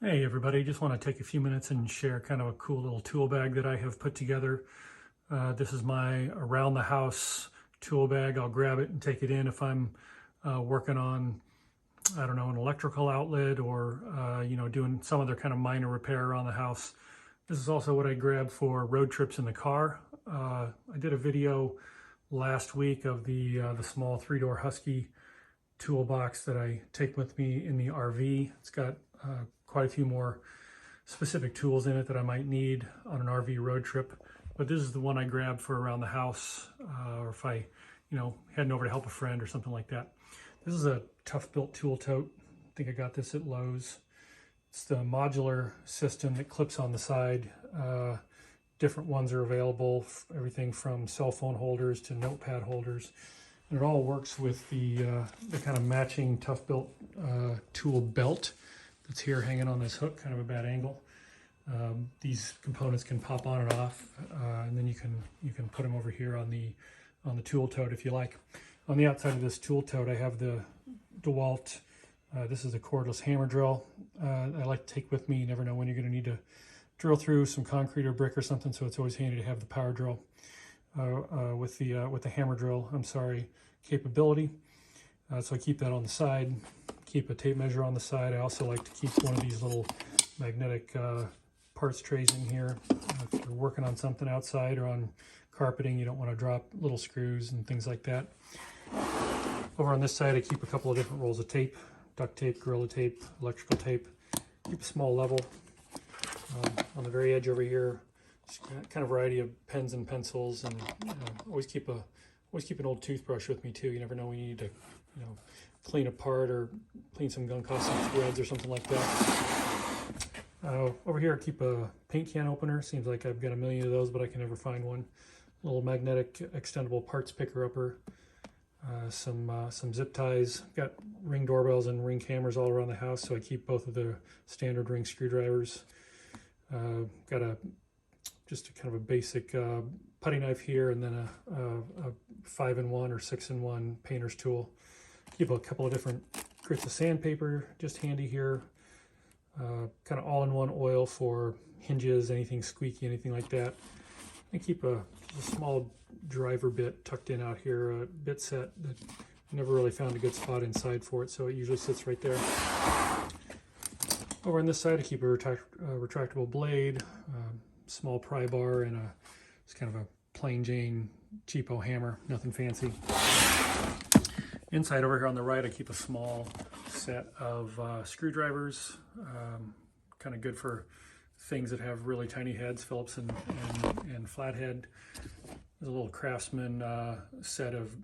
Hey everybody, just want to take a few minutes and share kind of a cool little tool bag that I have put together. This is my around the house tool bag. I'll grab it and take it in if I'm working on, I don't know, an electrical outlet or, doing some other kind of minor repair around the house. This is also what I grab for road trips in the car. I did a video last week of the small 3-door Husky toolbox that I take with me in the RV. It's got quite a few more specific tools in it that I might need on an RV road trip, but this is the one I grabbed for around the house, or if I, heading over to help a friend or something like that. This is a Toughbuilt tool tote. I think I got this at Lowe's. It's the modular system that clips on the side. Different ones are available, everything from cell phone holders to notepad holders. And it all works with the kind of matching Toughbuilt tool belt that's here hanging on this hook, kind of a bad angle. These components can pop on and off, and then you can put them over here on the tool tote if you like. On the outside of this tool tote, I have the DeWalt. This is a cordless hammer drill. I like to take with me. You never know when you're going to need to drill through some concrete or brick or something, so it's always handy to have the power drill with the hammer drill. Capability. So I keep that on the side. Keep a tape measure on the side. I also like to keep one of these little magnetic parts trays in here. If you're working on something outside or on carpeting, you don't want to drop little screws and things like that. Over on this side, I keep a couple of different rolls of tape, duct tape, Gorilla tape, electrical tape. Keep a small level. On the very edge over here, just kind of variety of pens and pencils, and always keep an old toothbrush with me too. You never know when you need to, clean a part or clean some gunk off some threads or something like that. Over here, I keep a paint can opener. Seems like I've got a million of those, but I can never find one. A little magnetic extendable parts picker upper. Some zip ties. Got Ring doorbells and Ring cameras all around the house, so I keep both of the standard Ring screwdrivers. Got just a kind of a basic putty knife here, and then a 5-in-1 or 6-in-1 painter's tool. Keep a couple of different grits of sandpaper just handy here. Kind of all-in-one oil for hinges, anything squeaky, anything like that. And keep a small driver bit tucked in out here, a bit set that I never really found a good spot inside for it, so it usually sits right there. Over on this side, I keep a retractable blade, small pry bar, and it's kind of a plain Jane cheapo hammer, nothing fancy. Inside over here on the right, I keep a small set of screwdrivers, kind of good for things that have really tiny heads, Phillips and flathead. There's a little Craftsman set of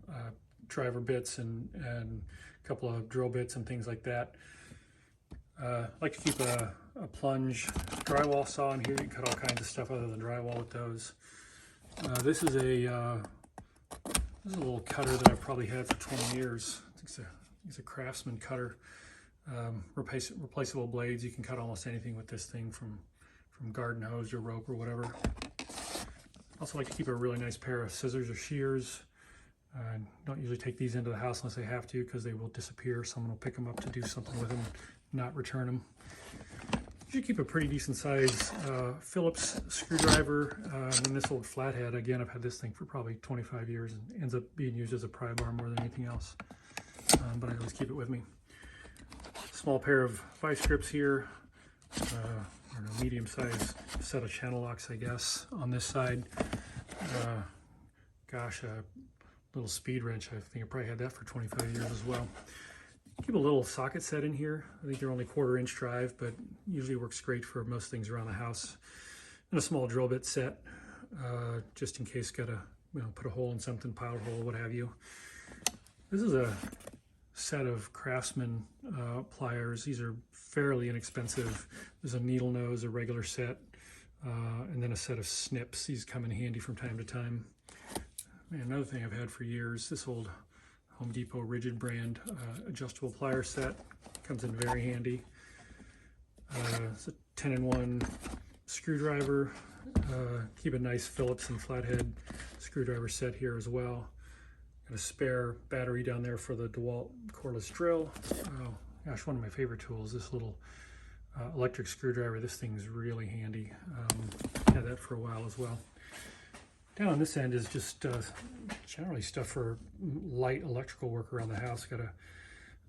driver bits and a couple of drill bits and things like that. I like to keep a plunge drywall saw in here. You can cut all kinds of stuff other than drywall with those. This is a little cutter that I've probably had for 20 years. I think it's a Craftsman cutter. Replaceable blades. You can cut almost anything with this thing, from garden hose or rope or whatever. Also like to keep a really nice pair of scissors or shears. Don't usually take these into the house unless I have to, because they will disappear. Someone will pick them up to do something with them, not return them. You should keep a pretty decent size Phillips screwdriver, and then this old flathead. Again, I've had this thing for probably 25 years and ends up being used as a pry bar more than anything else, but I always keep it with me. Small pair of vice grips here, I don't know, medium size set of channel locks, I guess, on this side. Gosh, a little speed wrench. I think I probably had that for 25 years as well. Keep a little socket set in here. I think they're only 1/4 inch drive, but usually works great for most things around the house. And a small drill bit set, just in case got to put a hole in something, pilot hole, what have you. This is a set of Craftsman pliers. These are fairly inexpensive. There's a needle nose, a regular set, and then a set of snips. These come in handy from time to time. Man, another thing I've had for years, this old Home Depot Rigid brand adjustable plier set. Comes in very handy. It's a 10-in-1 screwdriver. Keep a nice Phillips and flathead screwdriver set here as well. Got a spare battery down there for the DeWalt cordless drill. Oh gosh, one of my favorite tools, this little electric screwdriver. This thing's really handy. Had that for a while as well. Down on this end is just generally stuff for light electrical work around the house. Got a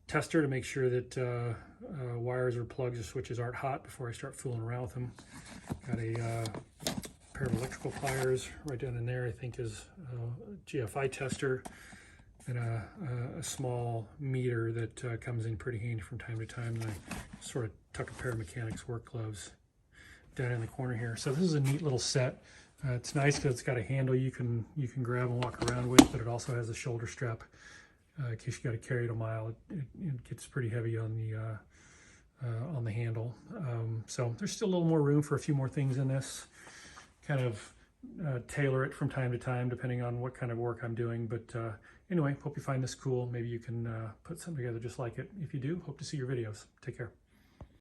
tester to make sure that wires or plugs or switches aren't hot before I start fooling around with them. Got a pair of electrical pliers right down in there, I think is a GFI tester, and a small meter that comes in pretty handy from time to time. And I sort of tuck a pair of mechanics work gloves down in the corner here. So this is a neat little set. It's nice because it's got a handle you can grab and walk around with, but it also has a shoulder strap in case you got to carry it a mile. It gets pretty heavy on the handle. So there's still a little more room for a few more things in this. Kind of tailor it from time to time depending on what kind of work I'm doing. But anyway, hope you find this cool. Maybe you can put something together just like it. If you do, hope to see your videos. Take care.